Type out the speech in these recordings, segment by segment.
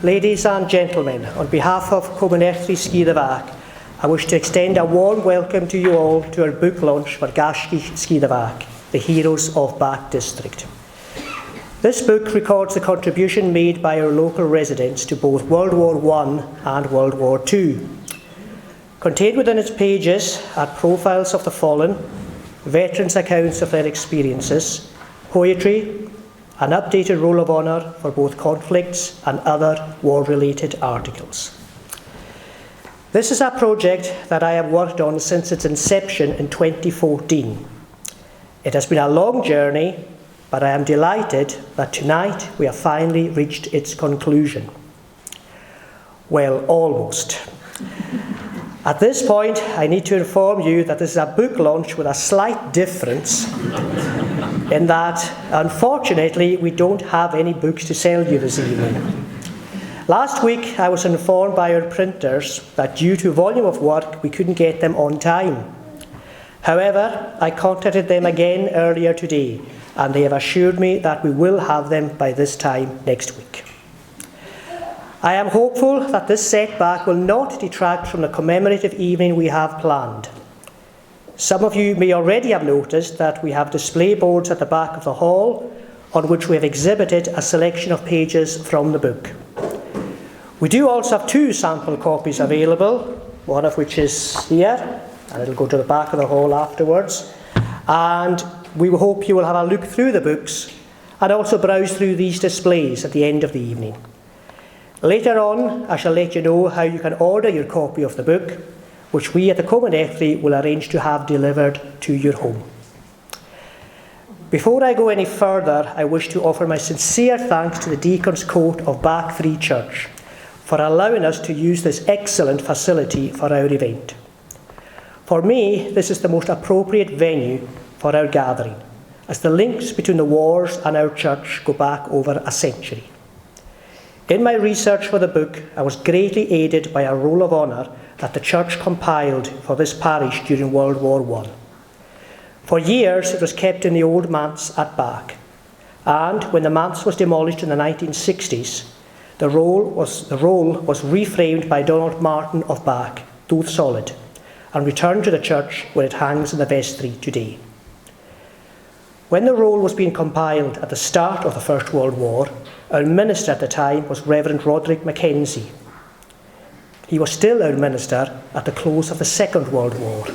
Ladies and gentlemen, on behalf of Gaisgich Sgìre, I wish to extend a warm welcome to you all to our book launch for Gaisgich Sgìre, the Heroes of Bhac District. This book records the contribution made by our local residents to both World War I and World War II. Contained within its pages are profiles of the fallen, veterans' accounts of their experiences, poetry, an updated roll of honour for both conflicts and other war-related articles. This is a project that I have worked on since its inception in 2014. It has been a long journey, but I am delighted that tonight we have finally reached its conclusion. Well, almost. At this point, I need to inform you that this is a book launch with a slight difference in that, unfortunately, we don't have any books to sell you this evening. Last week, I was informed by our printers that due to volume of work, we couldn't get them on time. However, I contacted them again earlier today, and they have assured me that we will have them by this time next week. I am hopeful that this setback will not detract from the commemorative evening we have planned. Some of you may already have noticed that we have display boards at the back of the hall on which we have exhibited a selection of pages from the book. We do also have 2 sample copies available, one of which is here, and it'll go to the back of the hall afterwards. And we hope you will have a look through the books and also browse through these displays at the end of the evening. Later on, I shall let you know how you can order your copy of the book, which we at the Comann will arrange to have delivered to your home. Before I go any further, I wish to offer my sincere thanks to the Deacon's Court of Bhac Free Church for allowing us to use this excellent facility for our event. For me, this is the most appropriate venue for our gathering, as the links between the wars and our church go back over a century. In my research for the book, I was greatly aided by a roll of honour that the church compiled for this parish during World War I. For years it was kept in the old manse at Bhac, and when the manse was demolished in the 1960s, the roll was reframed by Donald Martin of Bhac, though solid, and returned to the church where it hangs in the vestry today. When the roll was being compiled at the start of the First World War, our minister at the time was Reverend Roderick Mackenzie. He was still our minister at the close of the Second World War.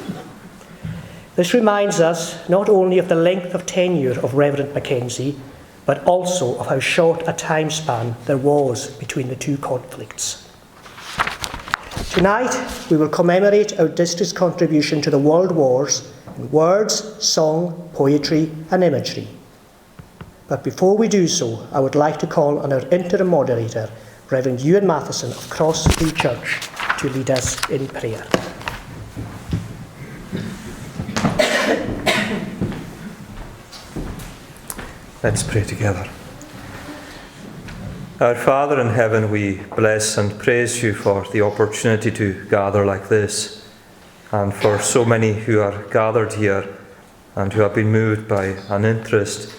This reminds us not only of the length of tenure of Reverend Mackenzie, but also of how short a time span there was between the 2 conflicts. Tonight, we will commemorate our district's contribution to the world wars in words, song, poetry and imagery. But before we do so, I would like to call on our interim moderator, Reverend Ewan Matheson of Cross Free Church, to lead us in prayer. Let's pray together. Our Father in heaven, we bless and praise you for the opportunity to gather like this, and for so many who are gathered here and who have been moved by an interest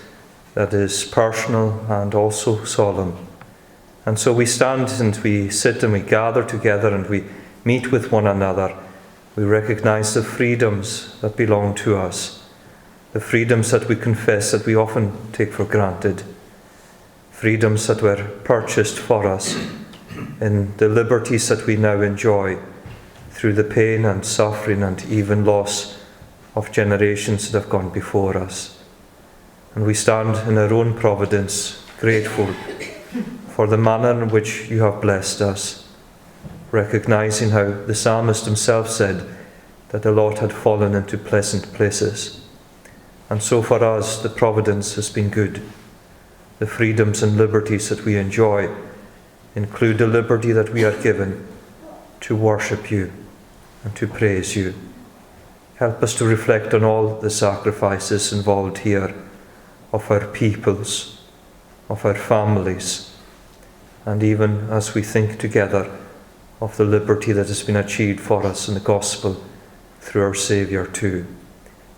that is personal and also solemn. And so we stand and we sit and we gather together and we meet with one another. We recognize the freedoms that belong to us, the freedoms that we confess that we often take for granted, freedoms that were purchased for us in the liberties that we now enjoy through the pain and suffering and even loss of generations that have gone before us. And we stand in our own providence, grateful for the manner in which you have blessed us, recognizing how the psalmist himself said that the Lord had fallen into pleasant places. And so for us, the providence has been good. The freedoms and liberties that we enjoy include the liberty that we are given to worship you and to praise you. Help us to reflect on all the sacrifices involved here of our peoples, of our families, and even as we think together of the liberty that has been achieved for us in the gospel through our Saviour too.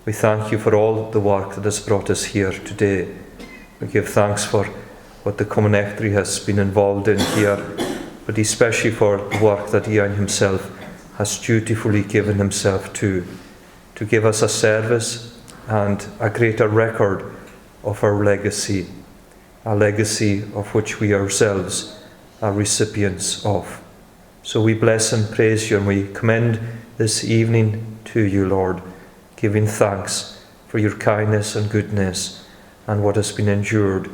We thank you for all the work that has brought us here today. We give thanks for what the Comann has been involved in here but especially for the work that Iain himself has dutifully given himself to give us a service and a greater record of our legacy, a legacy of which we ourselves are recipients of. So we bless and praise you, and we commend this evening to you, Lord, giving thanks for your kindness and goodness and what has been endured,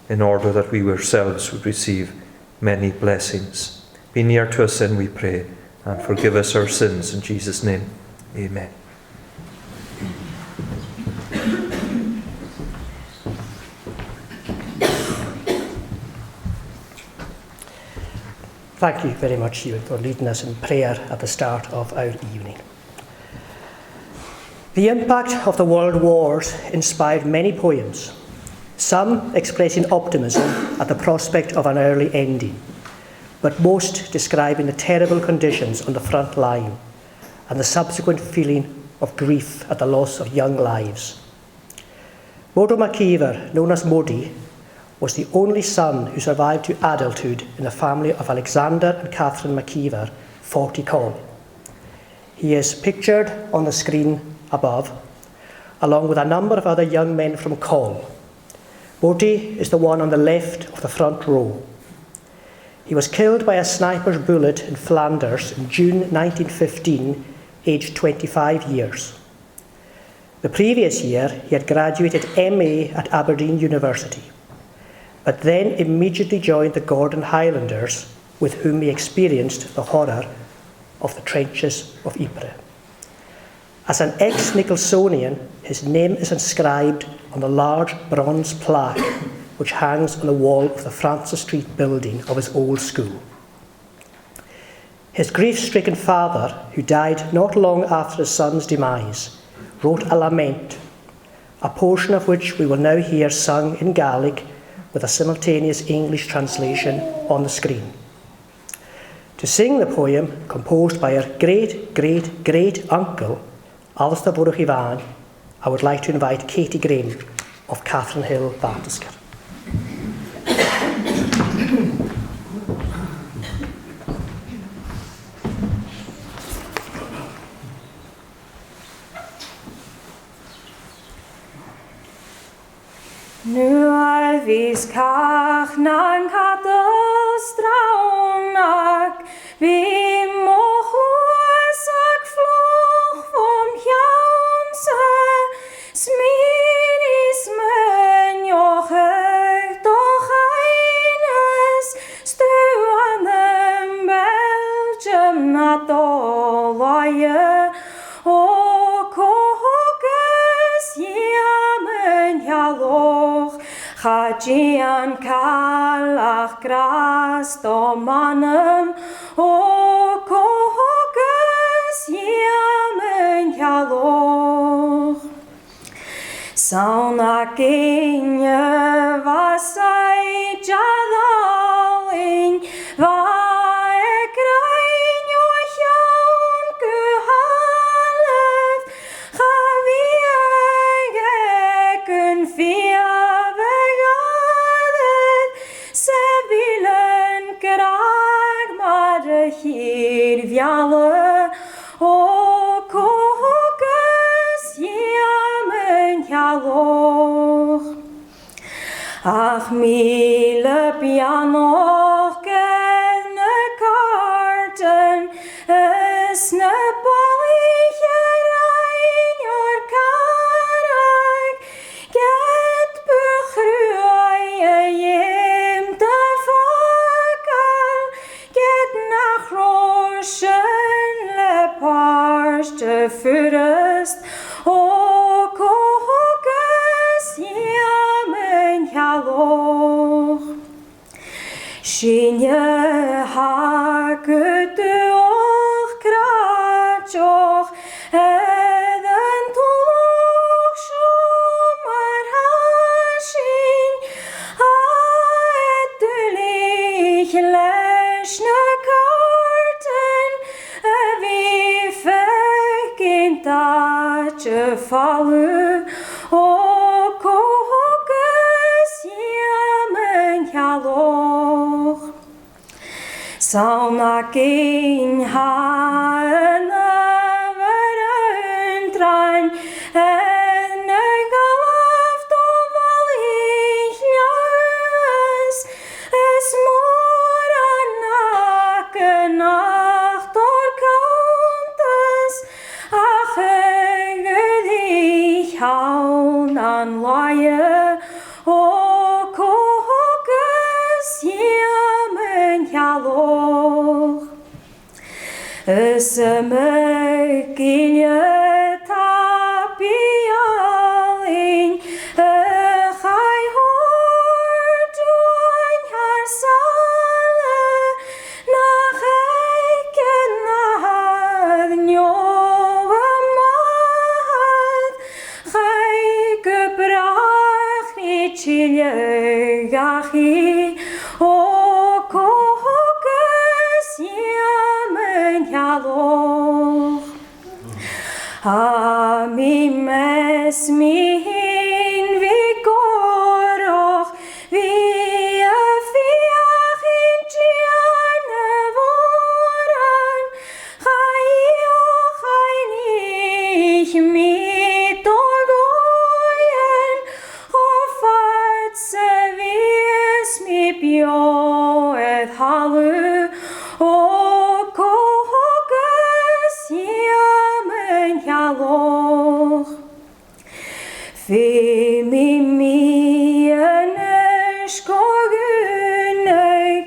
in order that we ourselves would receive many blessings. Be near to us, then, we pray, and forgive us our sins. In Jesus' name, amen. Thank you very much, Ewan, for leading us in prayer at the start of our evening. The impact of the world wars inspired many poems, some expressing optimism at the prospect of an early ending, but most describing the terrible conditions on the front line and the subsequent feeling of grief at the loss of young lives. Modo MacIver, known as Modi, was the only son who survived to adulthood in the family of Alexander and Catherine MacIver, 40 Coll. He is pictured on the screen above, along with a number of other young men from Coll. Modi is the one on the left of the front row. He was killed by a sniper's bullet in Flanders in June 1915, aged 25 years. The previous year, he had graduated MA at Aberdeen University, but then immediately joined the Gordon Highlanders, with whom he experienced the horror of the trenches of Ypres. As an ex-Nicholsonian, his name is inscribed on the large bronze plaque which hangs on the wall of the Francis Street building of his old school. His grief-stricken father, who died not long after his son's demise, wrote a lament, a portion of which we will now hear sung in Gaelic with a simultaneous English translation on the screen. To sing the poem, composed by her great-great-great-uncle, Alistair Borach Ivan, I would like to invite Katy Graham of Catherine Hill, Bartisker. Nu har vi skachnan katastraunak, vi må hosak floch vom jaunse, smiris menjochig doch eines, stuanem Belgium natolaie, o koges jamen jaloch, Chajian kalach gras domanem, o koges jamen jaloch. Sauna ginje vasai jadaling, va ekrein jo jaun guhalef, chaviegen fia vegadet, sebilen grag mare hier viale, o koges jamen jaloch. Ach mile pianoch genne karten, es ne balligerein jor karag, get begrüe jem de fakkel, get nach roschen le pars de furest, o koges jamen jaloch. Shinje haket och kratjoch, eden toch schumar hashin, aetulich leschne karten, vi fekin tatje falu, o koges jamen jaloch. Ac ein haen train en galaft o valinjas es mor anak nacht or countes ach gedig haun an laie o cohocus iamen jaloch es me gilje tapialing chai hor duin haar sale nach eiken nad njowe maat chai gebrach ni chilje gachi o cohocus iamen jaloch a mi mes mi hin vi goroch vi a fiach in tiane voran chai o chai nich mit orgoyen o fatse vies mi bio et halu o cohocus iamen jaloch fi mi en skogunig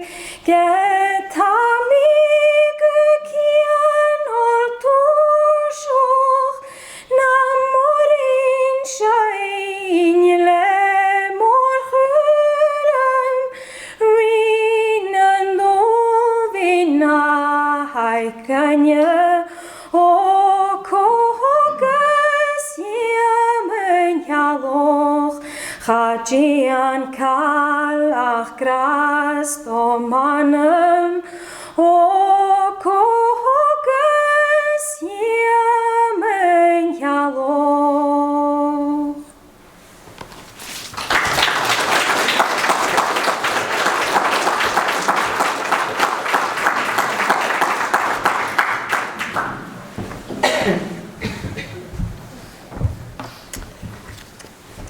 get ha mi gukian or tushoch na morin shain le mor churem rinan dovina haikanye o cohocus iamen jaloch chajian kalach gras o manem o cohocus iamen jaloch.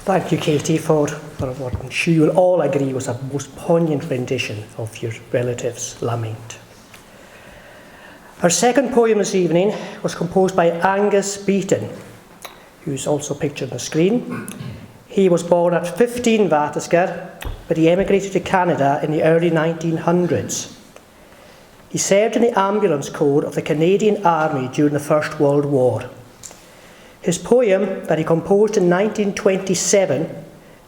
Thank you, Katy, for what I'm sure you'll all agree was a most poignant rendition of your relative's lament. Our second poem this evening was composed by Angus Beaton, who's also pictured on the screen. He was born at 15 Vatiscar, but he emigrated to Canada in the early 1900s. He served in the ambulance corps of the Canadian Army during the First World War. His poem that he composed in 1927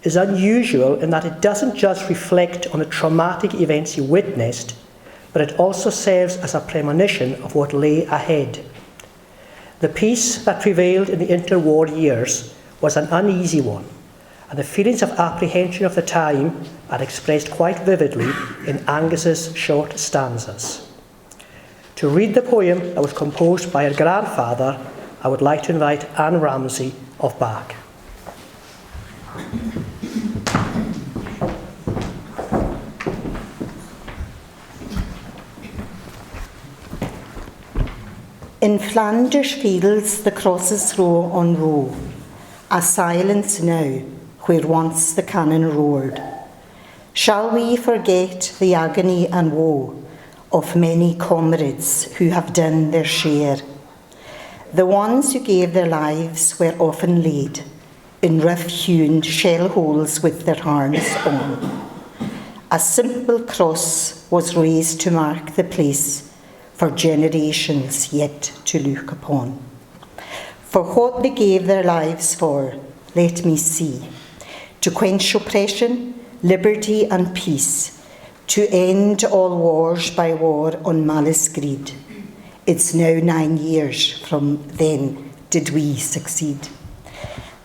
is unusual in that it doesn't just reflect on the traumatic events he witnessed, but it also serves as a premonition of what lay ahead. The peace that prevailed in the interwar years was an uneasy one, and the feelings of apprehension of the time are expressed quite vividly in Angus's short stanzas. To read the poem that was composed by her grandfather, I would like to invite Anne Ramsay of Bhac. In Flanders fields the crosses row on row, a silence now where once the cannon roared. Shall we forget the agony and woe of many comrades who have done their share? The ones who gave their lives were often laid in rough-hewn shell holes with their arms on. A simple cross was raised to mark the place for generations yet to look upon. For what they gave their lives for, let me see: to quench oppression, liberty and peace, to end all wars by war on malice greed. It's now 9 years from then did we succeed.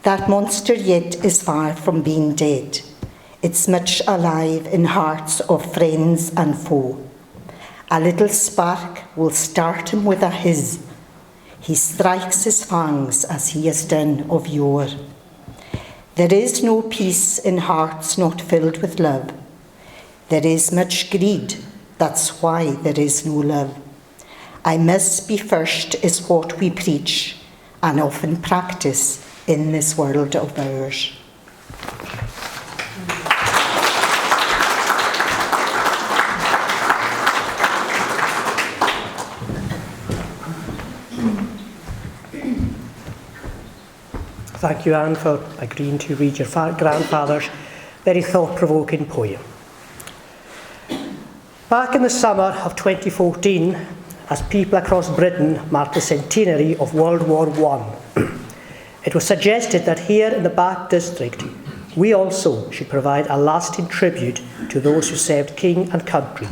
That monster yet is far from being dead. It's much alive in hearts of friends and foe. A little spark will start him with a hiss. He strikes his fangs as he has done of yore. There is no peace in hearts not filled with love. There is much greed That's why there is no love. I must be first is what we preach and often practice in this world of ours. Thank you, Anne, for agreeing to read your grandfather's very thought-provoking poem. Back in the summer of 2014, as people across Britain marked the centenary of World War I, it was suggested that here in the Bhac district, we also should provide a lasting tribute to those who served king and country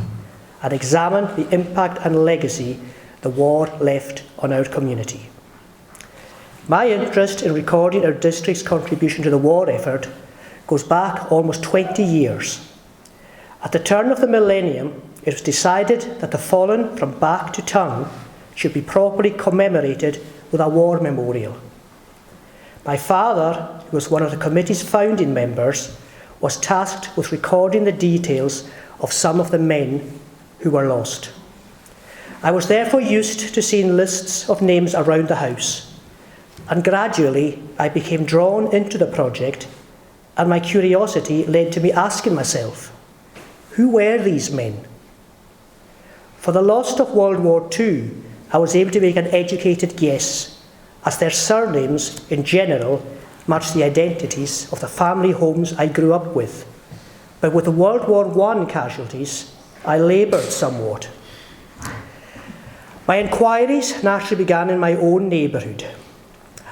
and examine the impact and legacy the war left on our community. My interest in recording our district's contribution to the war effort goes back almost 20 years. At the turn of the millennium, it was decided that the fallen from Bhac to Tongue should be properly commemorated with a war memorial. My father, who was one of the committee's founding members, was tasked with recording the details of some of the men who were lost. I was therefore used to seeing lists of names around the house, and gradually I became drawn into the project, and my curiosity led to me asking myself, who were these men? For the lost of World War II, I was able to make an educated guess, as their surnames in general matched the identities of the family homes I grew up with. But with the World War I casualties, I laboured somewhat. My inquiries naturally began in my own neighbourhood.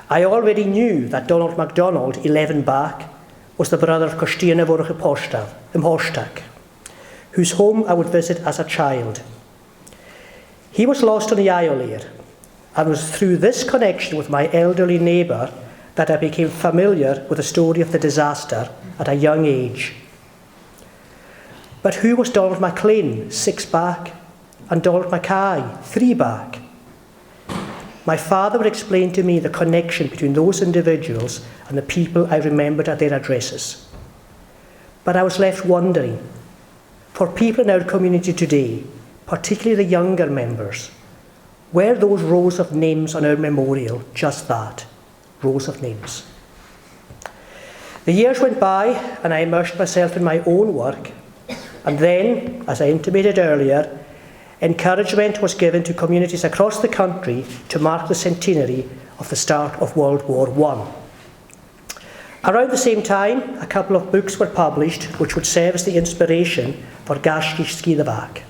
I already knew that Donald MacDonald, 11 Bhac, was the brother of Christina Imhostag, whose home I would visit as a child. He was lost on the Iolair, and it was through this connection with my elderly neighbour that I became familiar with the story of the disaster at a young age. But who was Donald MacLean, 6 Bhac, and Donald Mackay, 3 Bhac? My father would explain to me the connection between those individuals and the people I remembered at their addresses. But I was left wondering, for people in our community today, particularly the younger members, were those rows of names on our memorial just that, rows of names? The years went by and I immersed myself in my own work, and then, as I intimated earlier, encouragement was given to communities across the country to mark the centenary of the start of World War I. Around the same time, a couple of books were published which would serve as the inspiration for Gaisgich Sgìre.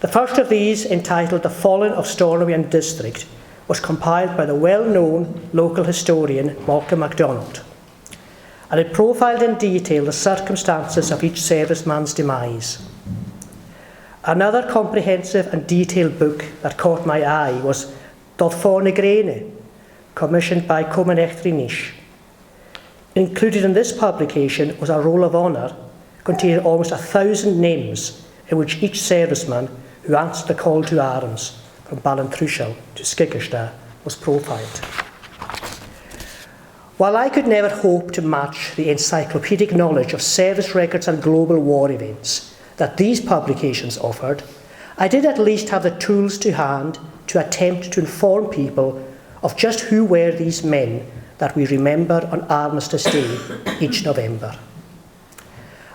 The first of these, entitled The Fallen of Stornoway District, was compiled by the well-known local historian Malcolm MacDonald, and it profiled in detail the circumstances of each serviceman's demise. Another comprehensive and detailed book that caught my eye was Dod commissioned by Comann. Included in this publication was a roll of honour containing almost 1,000 names, in which each serviceman who answered the call to arms from Ballintrúshall to Sgìre was profiled. While I could never hope to match the encyclopedic knowledge of service records and global war events that these publications offered, I did at least have the tools to hand to attempt to inform people of just who were these men that we remember on Armistice Day each November.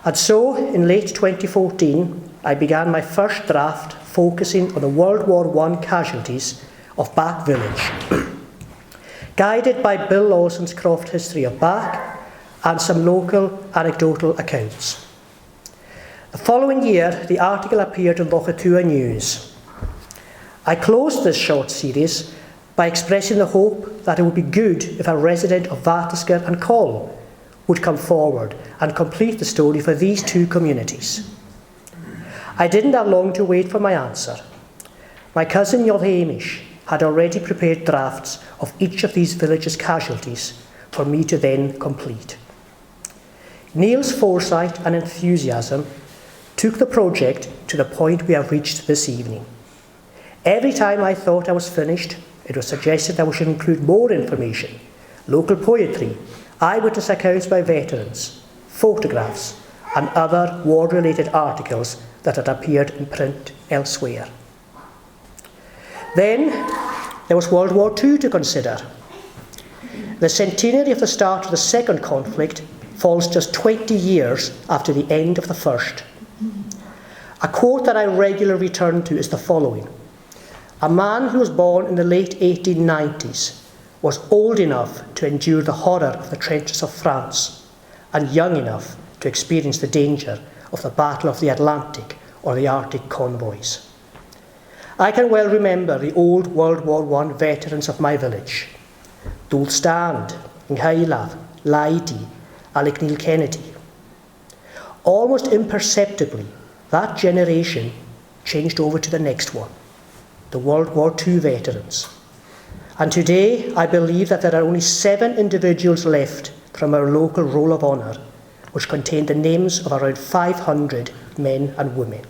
And so, in late 2014, I began my first draft focusing on the World War I casualties of Bhac village, guided by Bill Lawson's Croft History of Bhac and some local anecdotal accounts. The following year, the article appeared in Lochatua News. I closed this short series by expressing the hope that it would be good if a resident of Vatiscar and Coll would come forward and complete the story for these two communities. I didn't have long to wait for my answer. My cousin Hamish had already prepared drafts of each of these villages' casualties for me to then complete. Neil's foresight and enthusiasm took the project to the point we have reached this evening. Every time I thought I was finished, it was suggested that we should include more information, local poetry, eyewitness accounts by veterans, photographs, and other war-related articles that had appeared in print elsewhere. Then there was World War II to consider. The centenary of the start of the second conflict falls just 20 years after the end of the first. A quote that I regularly return to is the following: "A man who was born in the late 1890s was old enough to endure the horror of the trenches of France and young enough to experience the danger of the Battle of the Atlantic or the Arctic convoys." I can well remember the old World War I veterans of my village: Dúl Stand, t-eallach, Lydie, Alec Kennedy. Almost imperceptibly, that generation changed over to the next one, the World War II veterans. And today, I believe that there are only 7 individuals left from our local Roll of Honour, which contain the names of around 500 men and women.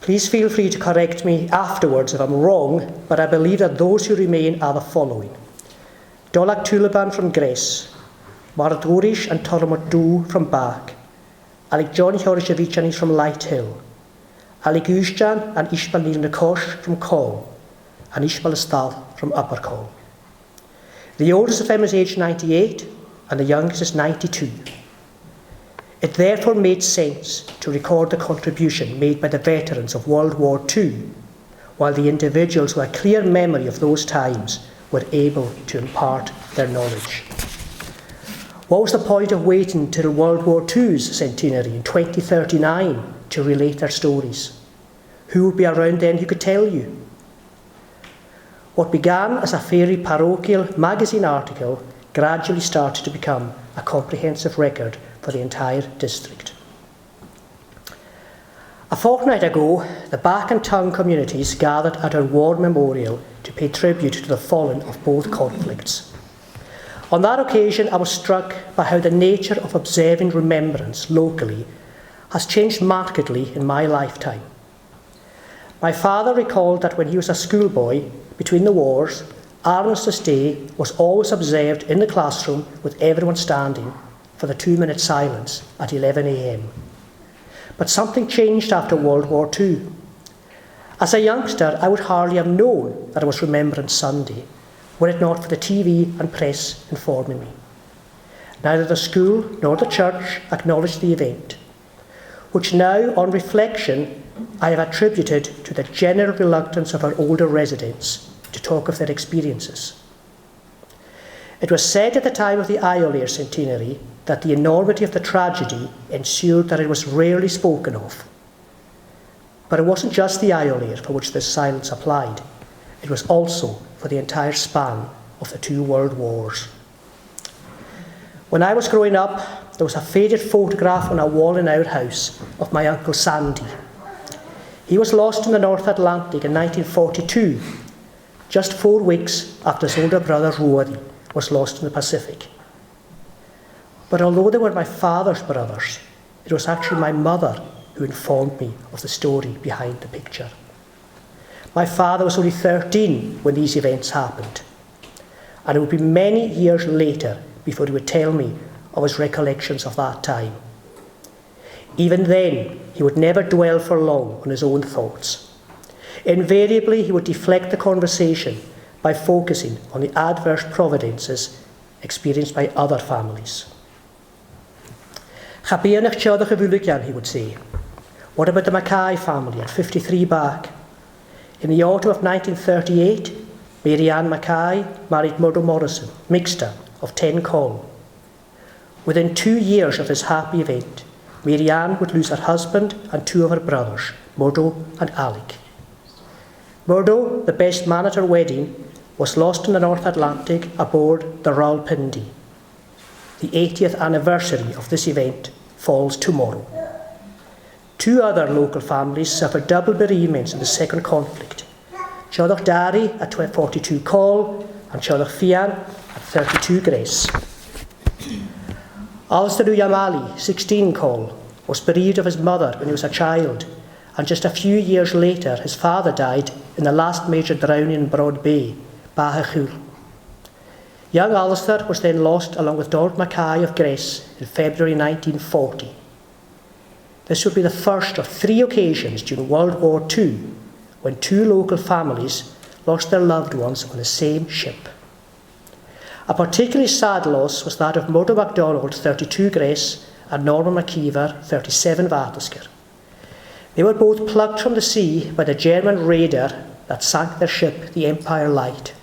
Please feel free to correct me afterwards if I'm wrong, but I believe that those who remain are the following: Dolach Tuliban from Gres, Mardorish and Tormod Du from Bhac, Alec John Horishavichanis from Light Hill, Alec Ushjan and Ishbal Nil Nakosh from Coll, and Ishbal Estal from Upper Coll. The oldest of them is aged 98, and the youngest is 92. It therefore made sense to record the contribution made by the veterans of World War II, while the individuals who had clear memory of those times were able to impart their knowledge. What was the point of waiting till World War II's centenary in 2039 to relate their stories? Who would be around then who could tell you? What began as a fairy parochial magazine article gradually started to become a comprehensive record for the entire district. A fortnight ago, the Bhac and Tongue communities gathered at our war memorial to pay tribute to the fallen of both conflicts. On that occasion, I was struck by how the nature of observing remembrance locally has changed markedly in my lifetime. My father recalled that when he was a schoolboy between the wars, Armistice Day was always observed in the classroom with everyone standing for the 2-minute silence at 11 a.m. But something changed after World War II. As a youngster, I would hardly have known that it was Remembrance Sunday, were it not for the TV and press informing me. Neither the school nor the church acknowledged the event, which now, on reflection, I have attributed to the general reluctance of our older residents to talk of their experiences. It was said at the time of the t-eallach centenary that the enormity of the tragedy ensured that it was rarely spoken of. But it wasn't just the t-eallach for which this silence applied. It was also for the entire span of the 2 world wars. When I was growing up, there was a faded photograph on a wall in our house of my Uncle Sandy. He was lost in the North Atlantic in 1942, just 4 weeks after his older brother Ruadi was lost in the Pacific. But although they were my father's brothers, it was actually my mother who informed me of the story behind the picture. My father was only 13 when these events happened, and it would be many years later before he would tell me of his recollections of that time. Even then, he would never dwell for long on his own thoughts. Invariably, he would deflect the conversation by focusing on the adverse providences experienced by other families. "Chabianach teoddach a bhuligian," he would say. "What about the Mackay family at 53 Bhac? In the autumn of 1938, Mary Ann Mackay married Murdo Morrison, Mixter, of 10 Coll. Within 2 years of this happy event, Mary Ann would lose her husband and 2 of her brothers, Murdo and Alec. Murdo, the best man at her wedding, was lost in the North Atlantic aboard the Rawalpindi. The 80th anniversary of this event falls tomorrow. 2 other local families suffered double bereavements in the second conflict. Teoddach Dari at 42 Coll and Teoddach Fian at 32 Gres. Alistair Yamali, 16 Coll, was bereaved of his mother when he was a child, and just a few years later his father died in the last major drowning in Broad Bay, Bhac. Young Alistair was then lost along with Donald Mackay of Gres in February 1940. This would be the first of 3 occasions during World War II when 2 local families lost their loved ones on the same ship. A particularly sad loss was that of Murdo MacDonald, 32 Grace, and Norman McKeever, 37 Vathascar. They were both plucked from the sea by the German raider that sank their ship, the Empire Light,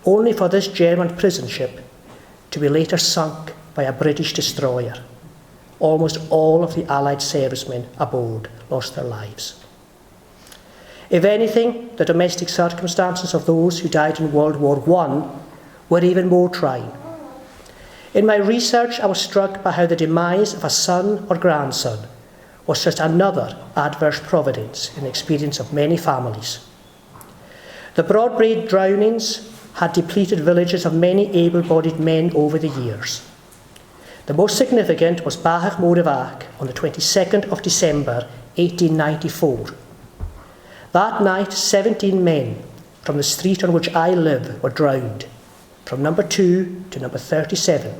only for this German prison ship to be later sunk by a British destroyer. Almost all of the Allied servicemen aboard lost their lives. If anything, the domestic circumstances of those who died in World War I were even more trying. In my research, I was struck by how the demise of a son or grandson was just another adverse providence in the experience of many families. The Broadbraid drownings had depleted villages of many able-bodied men over the years. The most significant was Bhac on the 22nd of December 1894. That night, 17 men from the street on which I live were drowned, from number 2 to number 37.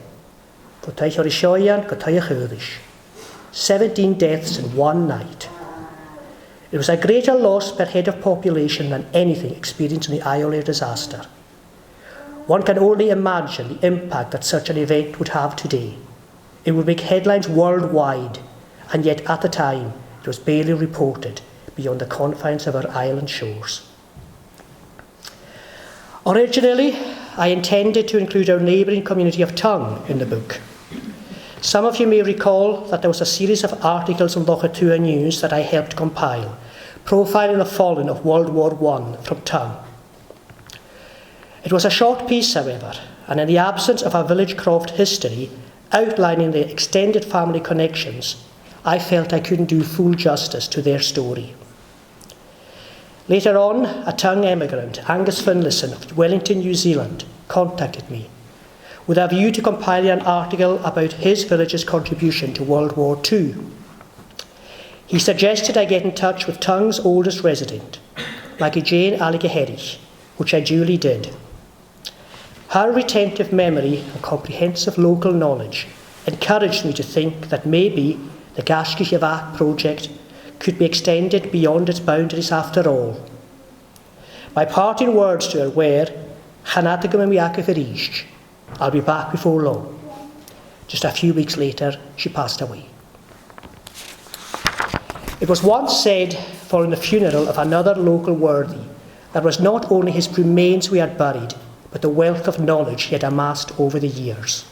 17 deaths in one night. It was a greater loss per head of population than anything experienced in the Iolair disaster. One can only imagine the impact that such an event would have today. It would make headlines worldwide, and yet at the time it was barely reported beyond the confines of our island shores. Originally, I intended to include our neighbouring community of Tongue in the book. Some of you may recall that there was a series of articles in Lochatua News that I helped compile, profiling the fallen of World War I from Tongue. It was a short piece, however, and in the absence of a village croft history outlining the extended family connections, I felt I couldn't do full justice to their story. Later on, a Tongue emigrant, Angus Finlayson of Wellington, New Zealand, contacted me with a view to compiling an article about his village's contribution to World War II. He suggested I get in touch with Tongue's oldest resident, Maggie Jane Alligaherich, which I duly did. Her retentive memory and comprehensive local knowledge encouraged me to think that maybe the Gaisgich Sgìre project could be extended beyond its boundaries after all. My parting words to her were, I'll be back before long. Just a few weeks later, she passed away. It was once said, following the funeral of another local worthy, that it was not only his remains we had buried, but the wealth of knowledge he had amassed over the years.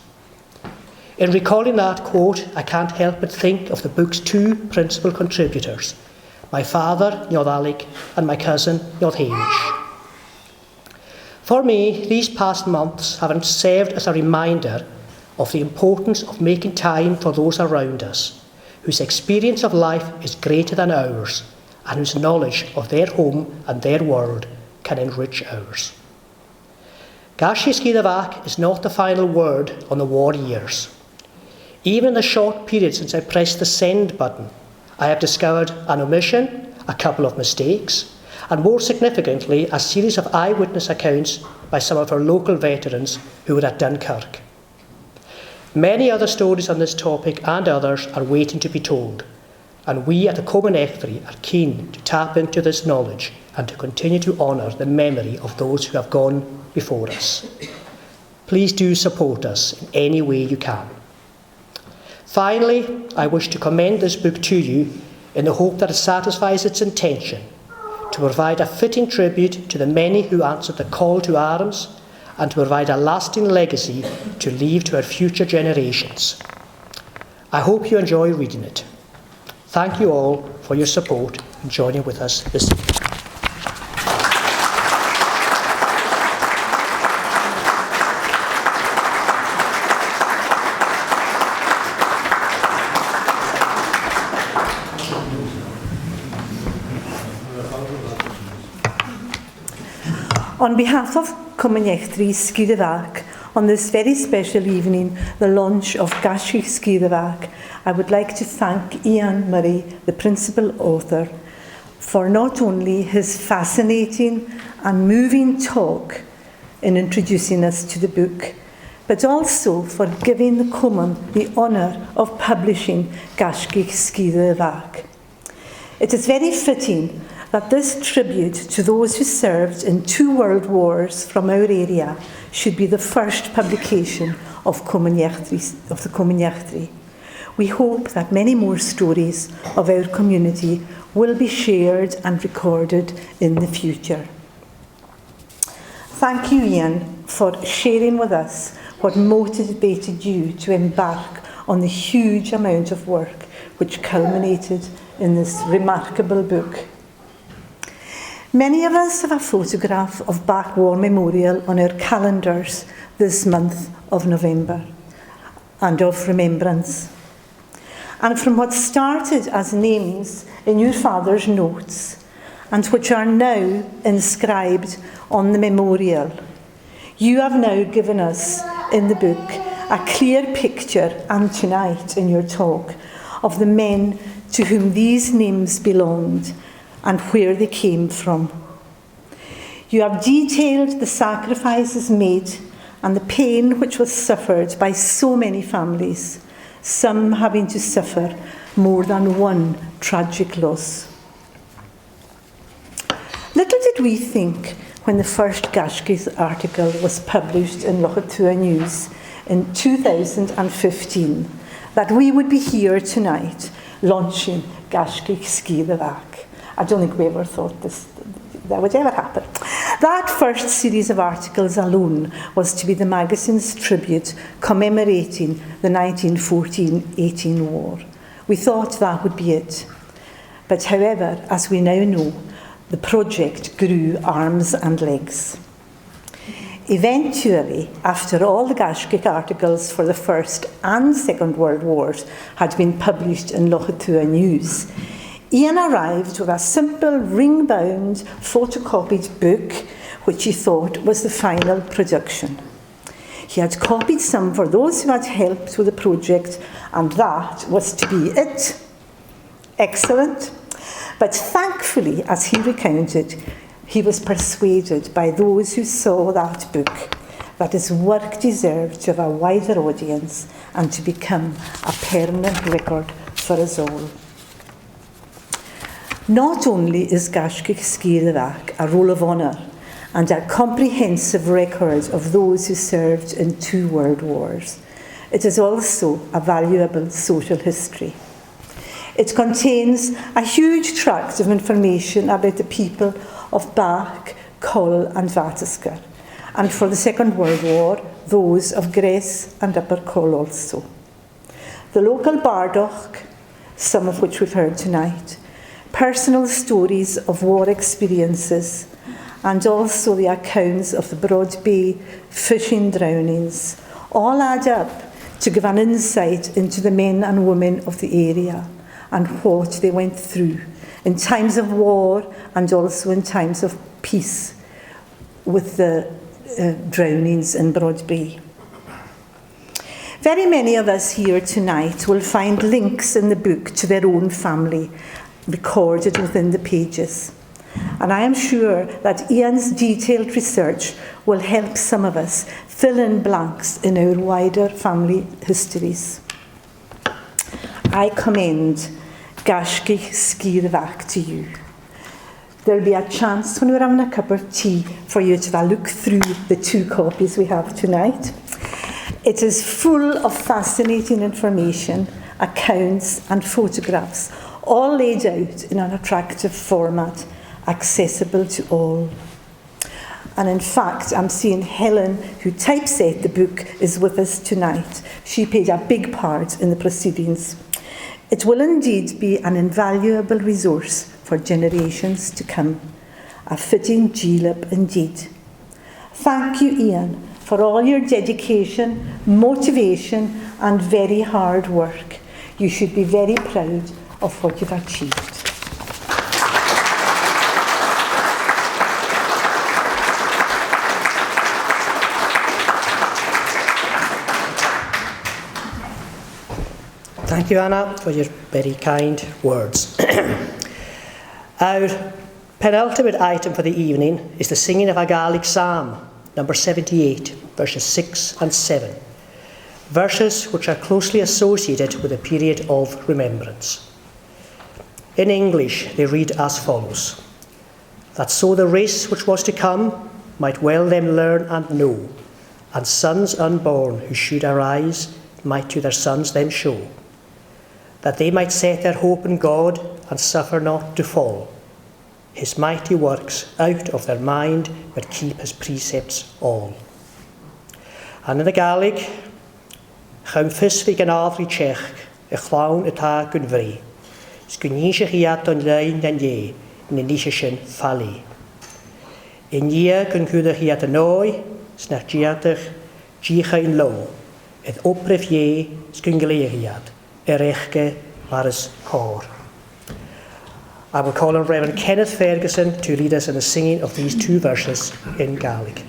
In recalling that quote, I can't help but think of the book's 2 principal contributors, my father, t-eallach, and my cousin, t-Hamish. For me, these past months have served as a reminder of the importance of making time for those around us, whose experience of life is greater than ours, and whose knowledge of their home and their world can enrich ours. Gaisgich Sgìre is not the final word on the war years. Even in the short period since I pressed the send button, I have discovered an omission, a couple of mistakes, and more significantly, a series of eyewitness accounts by some of our local veterans who were at Dunkirk. Many other stories on this topic and others are waiting to be told, and we at the Comann are keen to tap into this knowledge and to continue to honour the memory of those who have gone before us. Please do support us in any way you can. Finally, I wish to commend this book to you in the hope that it satisfies its intention to provide a fitting tribute to the many who answered the call to arms and to provide a lasting legacy to leave to our future generations. I hope you enjoy reading it. Thank you all for your support and joining with us this evening. On behalf of Gaisgich Sgìre, on this very special evening, the launch of Gaisgich Sgìre, I would like to thank Iain Murray, the principal author, for not only his fascinating and moving talk in introducing us to the book, but also for giving the Comann the honour of publishing Gaisgich Sgìre. It is very fitting that this tribute to those who served in 2 world wars from our area should be the first publication of the Comann. We hope that many more stories of our community will be shared and recorded in the future. Thank you, Iain, for sharing with us what motivated you to embark on the huge amount of work which culminated in this remarkable book. Many of us have a photograph of Bhac War Memorial on our calendars this month of November, and of remembrance. And from what started as names in your father's notes, and which are now inscribed on the memorial, you have now given us in the book a clear picture, and tonight in your talk, of the men to whom these names belonged and where they came from. You have detailed the sacrifices made and the pain which was suffered by so many families, some having to suffer more than one tragic loss. Little did we think when the first Gaisgich article was published in Lochatua News in 2015 that we would be here tonight launching Gaisgich Sgìre. I don't think we ever thought that would ever happen. That first series of articles alone was to be the magazine's tribute commemorating the 1914-18 war. We thought that would be it. But however, as we now know, the project grew arms and legs. Eventually, after all the Gaisgich articles for the First and Second World Wars had been published in Lochatua News, Iain arrived with a simple ring-bound photocopied book which he thought was the final production. He had copied some for those who had helped with the project, and that was to be it. Excellent. But thankfully, as he recounted, he was persuaded by those who saw that book that his work deserved to have a wider audience and to become a permanent record for us all. Not only is Gaisgich Sgìre a roll of honour and a comprehensive record of those who served in 2 world wars, it is also a valuable social history. It contains a huge tract of information about the people of Bhac, Coll and Matheson, and for the Second World War, those of Gres and Upper Coll also. The local bardoch, some of which we've heard tonight, personal stories of war experiences, and also the accounts of the Broad Bay fishing drownings, all add up to give an insight into the men and women of the area and what they went through in times of war and also in times of peace with the drownings in Broad Bay. Very many of us here tonight will find links in the book to their own family recorded within the pages. And I am sure that Iain's detailed research will help some of us fill in blanks in our wider family histories. I commend Gaisgich Sgìre to you. There'll be a chance when we're having a cup of tea for you to have a look through the 2 copies we have tonight. It is full of fascinating information, accounts and photographs, all laid out in an attractive format, accessible to all. And in fact, I'm seeing Helen, who typeset the book, is with us tonight. She played a big part in the proceedings. It will indeed be an invaluable resource for generations to come. A fitting dhìom indeed. Thank you, Iain, for all your dedication, motivation, and very hard work. You should be very proud of what you've achieved. Thank you, Anna, for your very kind words. Our penultimate item for the evening is the singing of a Gaelic psalm, number 78. verses 6 and 7, verses which are closely associated with a period of remembrance. In English, they read as follows: "That so the race which was to come might well them learn and know, and sons unborn who should arise might to their sons them show, that they might set their hope in God and suffer not to fall. His mighty works out of their mind but keep his precepts all." And in the Gaelic, "Chym fysfi gan adri chech, y chlawn y ta gwnfri, sgwnisich iad o'n lein dan ie, yn nisich sin ffali. In ie gwnchwydych iad yn oi, snach giadych, gicha yn lo, edd oprif ie, sgwngleich iad, erechge maris hor." I will call on Rev Kenneth Ferguson to lead us in the singing of these two verses in Gaelic.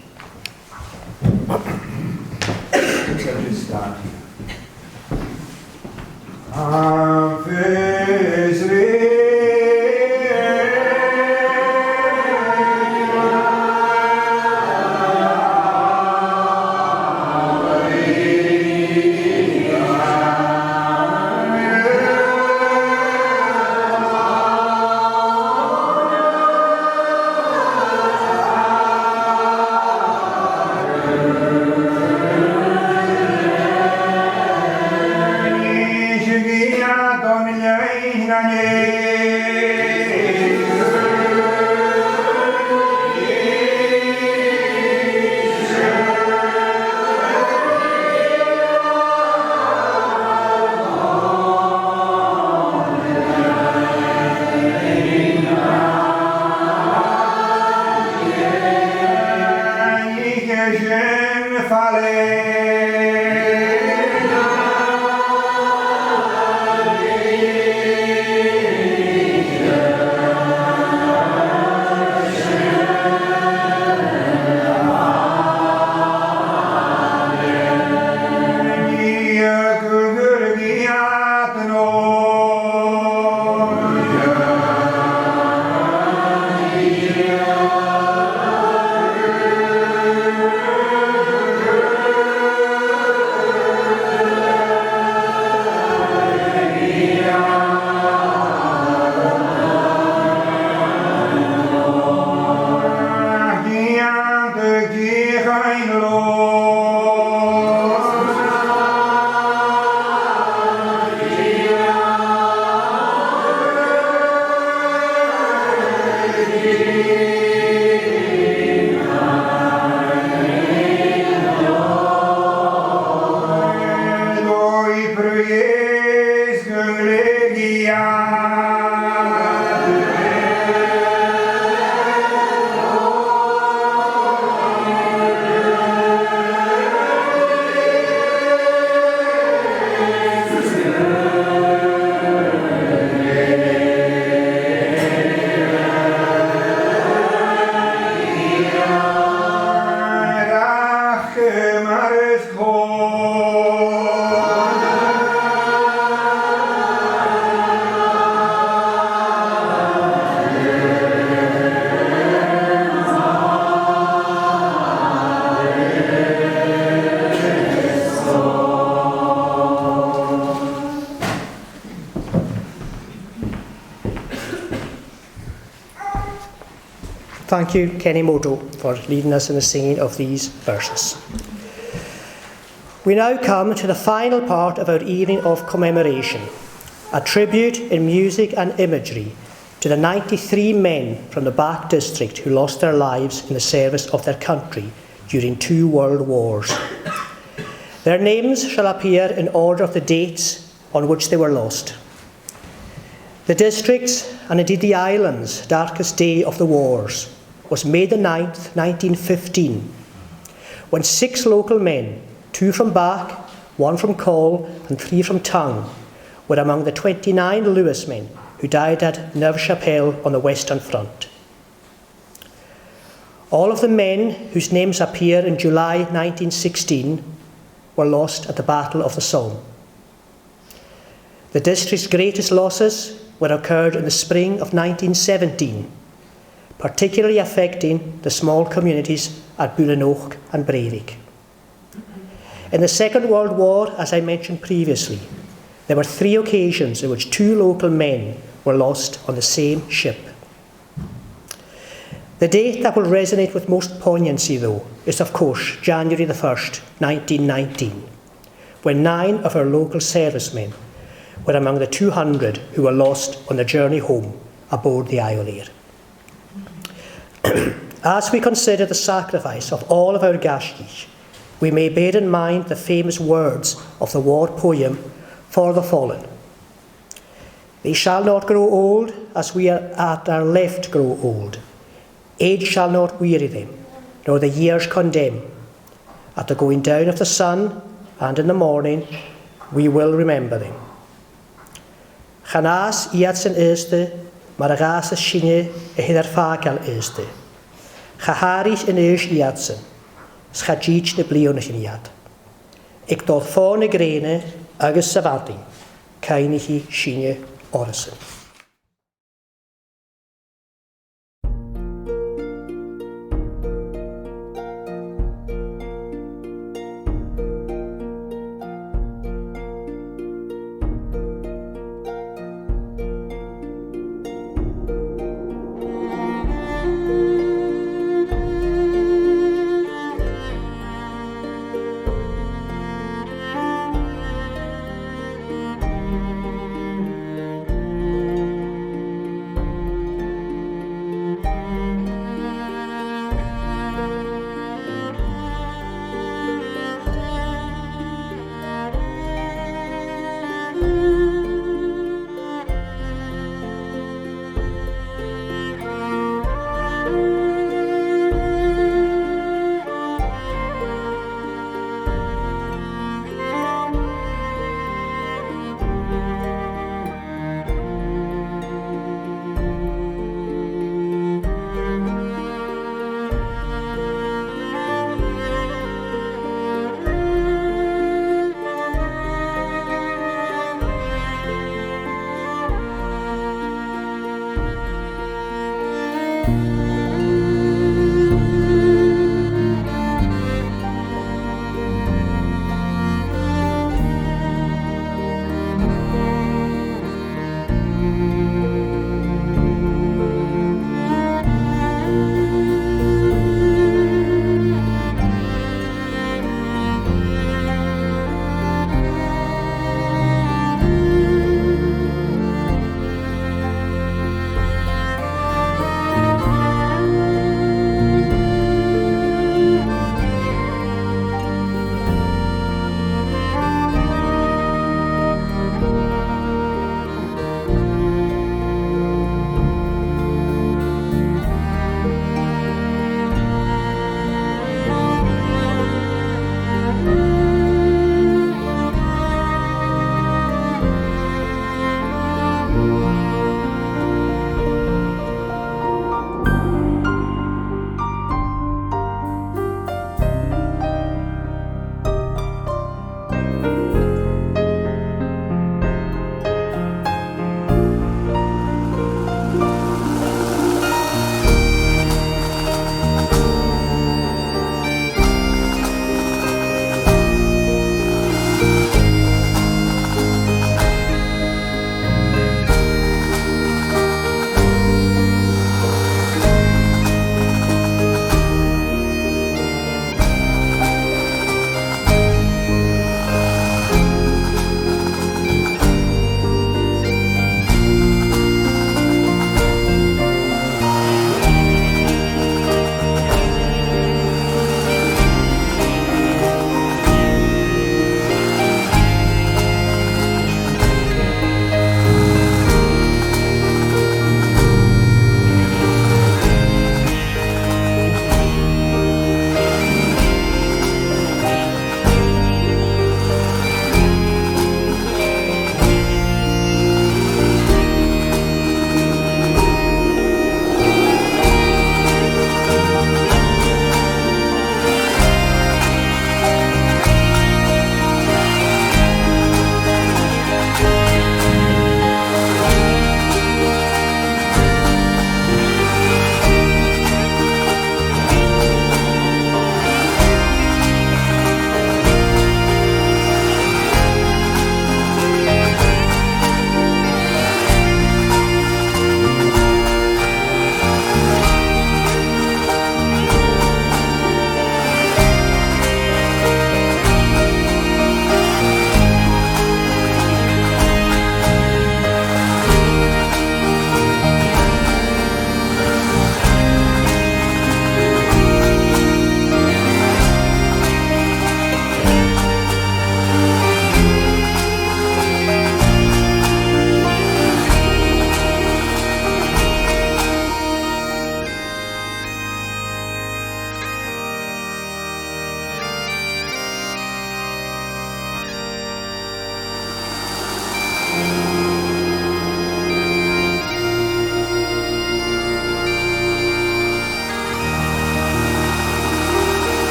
Thank you, Kenny Moto, for leading us in the singing of these verses. We now come to the final part of our evening of commemoration, a tribute in music and imagery to the 93 men from the Bhac district who lost their lives in the service of their country during 2 world wars. Their names shall appear in order of the dates on which they were lost. The district's, and indeed the island's, darkest day of the wars was May the 9th, 1915, when 6 local men, 2 from Bhac, 1 from Coll and 3 from Tongue, were among the 29 Lewis men who died at Neuve-Chapelle on the Western Front. All of the men whose names appear in July 1916 were lost at the Battle of the Somme. The district's greatest losses were occurred in the spring of 1917, particularly affecting the small communities at Boulenoch and Breivik. In the Second World War, as I mentioned previously, there were 3 occasions in which 2 local men were lost on the same ship. The date that will resonate with most poignancy, though, is of course January the 1st, 1919, when 9 of our local servicemen were among the 200 who were lost on the journey home aboard the Isle Air. As we consider the sacrifice of all of our Gaisgich, we may bear in mind the famous words of the war poem For the Fallen. They shall not grow old as we are at our left grow old. Age shall not weary them, nor the years condemn. At the going down of the sun and in the morning, we will remember them. Chanas iadsen eerste, maar agas shinje hider fakal eerste. Chaharis in eers iadsen, schadjich ne blionis in iad. Ik tot vorne grene agus savati, kainihi shinje orisen.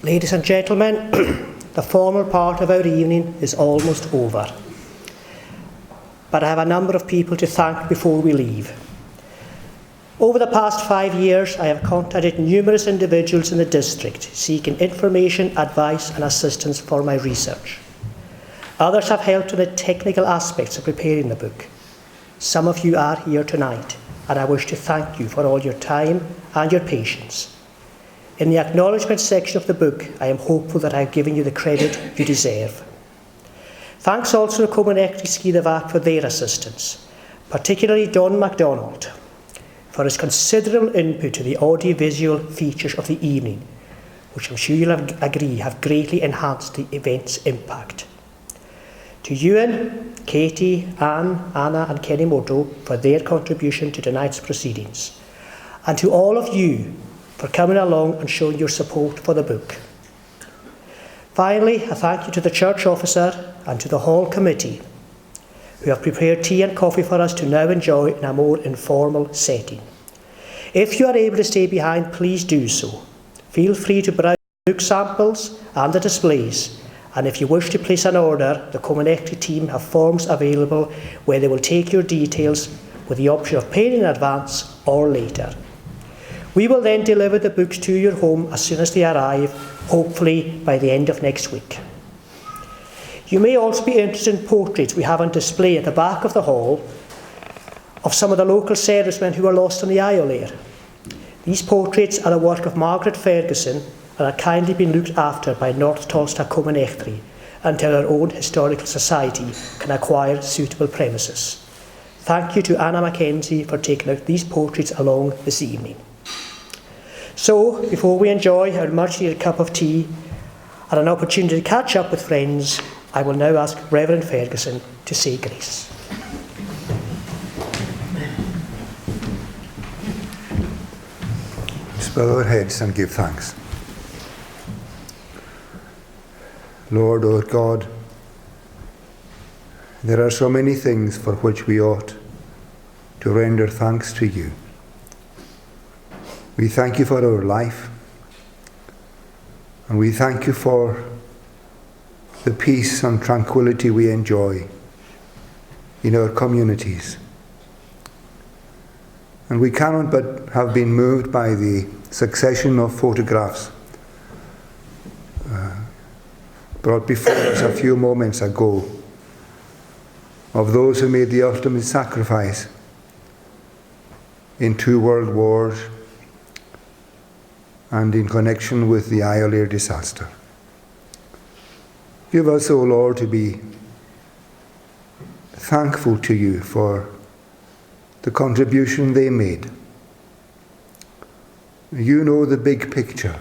Ladies and gentlemen, the formal part of our evening is almost over. But I have a number of people to thank before we leave. Over the past 5 years, I have contacted numerous individuals in the district seeking information, advice and assistance for my research. Others have helped with the technical aspects of preparing the book. Some of you are here tonight, and I wish to thank you for all your time and your patience. In the acknowledgements section of the book, I am hopeful that I have given you the credit you deserve. Thanks also to Comann Sgìre for their assistance, particularly Don MacDonald, for his considerable input to the audiovisual features of the evening, which I'm sure you'll agree have greatly enhanced the event's impact. To Ewan, Katy, Anne, Anna and Kenny for their contribution to tonight's proceedings, and to all of you for coming along and showing your support for the book. Finally, a thank you to the church officer and to the hall committee who have prepared tea and coffee for us to now enjoy in a more informal setting. If you are able to stay behind, please do so. Feel free to browse book samples and the displays, and if you wish to place an order, the Comann team have forms available where they will take your details with the option of paying in advance or later. We will then deliver the books to your home as soon as they arrive, hopefully by the end of next week. You may also be interested in portraits we have on display at the back of the hall of some of the local servicemen who were lost on the Isle. These portraits are a work of Margaret Ferguson and are kindly been looked after by North Tolsta Comann until our own historical society can acquire suitable premises. Thank you to Anna Mackenzie for taking out these portraits along this evening. So, before we enjoy our much needed cup of tea and an opportunity to catch up with friends, I will now ask Reverend Ferguson to say grace. Let's bow our heads and give thanks. Lord, our God, there are so many things for which we ought to render thanks to you. We thank you for our life, and we thank you for the peace and tranquility we enjoy in our communities. And we cannot but have been moved by the succession of photographs brought before us a few moments ago of those who made the ultimate sacrifice in 2 world wars and in connection with the Isle disaster. Give us, O Lord, to be thankful to you for the contribution they made. You know the big picture,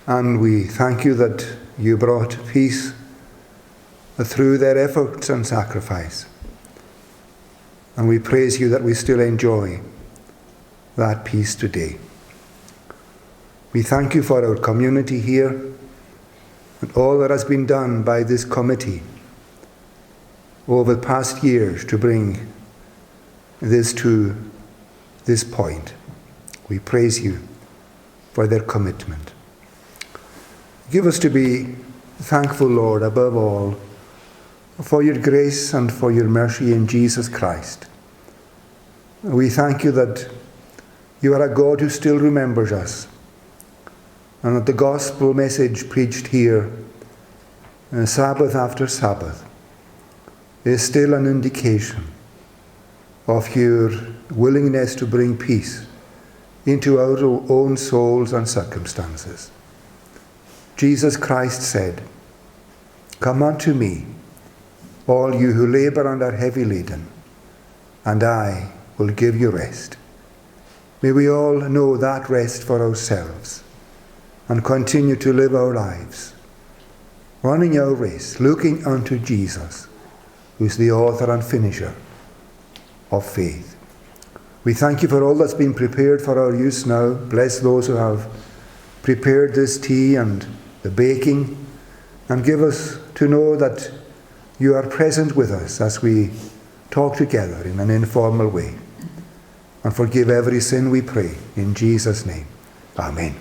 and we thank you that you brought peace through their efforts and sacrifice. And we praise you that we still enjoy that peace today. We thank you for our community here and all that has been done by this committee over the past years to bring this to this point. We praise you for their commitment. Give us to be thankful, Lord, above all, for your grace and for your mercy in Jesus Christ. We thank you that you are a God who still remembers us, and that the gospel message preached here, Sabbath after Sabbath, is still an indication of your willingness to bring peace into our own souls and circumstances. Jesus Christ said, "Come unto me, all you who labour and are heavy laden, and I will give you rest." May we all know that rest for ourselves and continue to live our lives, running our race, looking unto Jesus, who is the author and finisher of faith. We thank you for all that's been prepared for our use now. Bless those who have prepared this tea and the baking, and give us to know that you are present with us as we talk together in an informal way. And forgive every sin, we pray, in Jesus' name. Amen.